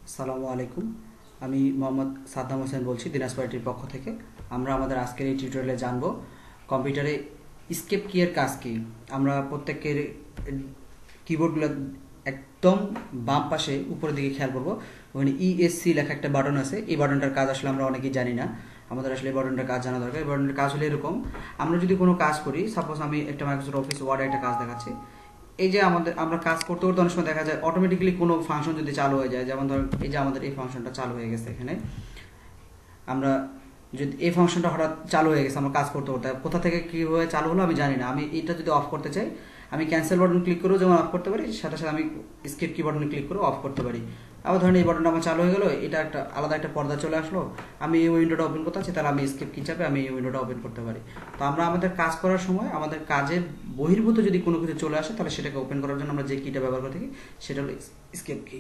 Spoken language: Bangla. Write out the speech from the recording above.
আসসালামু আলাইকুম। আমি মোহাম্মদ সাদ্দাম হোসেন বলছি দিনাজপুর আইটির পক্ষ থেকে। আমরা আমাদের আজকের এই টিউটোরিয়ালে জানবো কম্পিউটারে স্কেপ কি এর কাজ কি। আমরা প্রত্যেকের কিবোর্ডগুলো একদম বাম পাশে উপরের দিকে খেয়াল করবো, ওখানে ইএসসি লেখা একটা বাটন আছে। এই বাটনটার কাজ আসলে আমরা অনেকেই জানি না, আমাদের আসলে এই বাটনটার কাজ জানা দরকার। এই বাটনটার কাজ হলো এরকম: আমরা যদি কোনো কাজ করি, সাপোজ আমি একটা মাইক্রোসফট অফিস ওয়ার্ডে একটা কাজ দেখাচ্ছি, এই যে আমরা কাজ করতে করতে অনেক সময় দেখা যায় অটোমেটিক্যালি কোনো ফাংশন যদি চালু হয়ে যায়, যেমন ধরুন এই যে আমাদের এই ফাংশনটা চালু হয়ে গেছে। এখানে আমরা যদি এই ফাংশনটা হঠাৎ চালু হয়ে গেছে, আমরা কাজ করতে করতে কোথা থেকে কীভাবে চালু হলো আমি জানি না, আমি এটা যদি অফ করতে চাই, আমি ক্যান্সেল বাটন ক্লিক করেও যেমন অফ করতে পারি, সাথে সাথে আমি স্কেপ কি বাটনে ক্লিক করে অফ করতে পারি। আবার ধরেন এই বাটনটা আমার চালু হয়ে গেলো, এটা একটা আলাদা একটা পর্দা চলে আসলো, আমি এই উইন্ডোটা ওপেন করতে চাচ্ছি, তাহলে আমি স্কেপ কি চাপে আমি এই উইন্ডোটা ওপেন করতে পারি। তো আমরা আমাদের কাজ করার সময় আমাদের কাজের বহির্ভূত যদি কোনো কিছু চলে আসে, তাহলে সেটাকে ওপেন করার জন্য আমরা যে কিটা ব্যবহার করে থাকি সেটা হলো স্কেপ কি।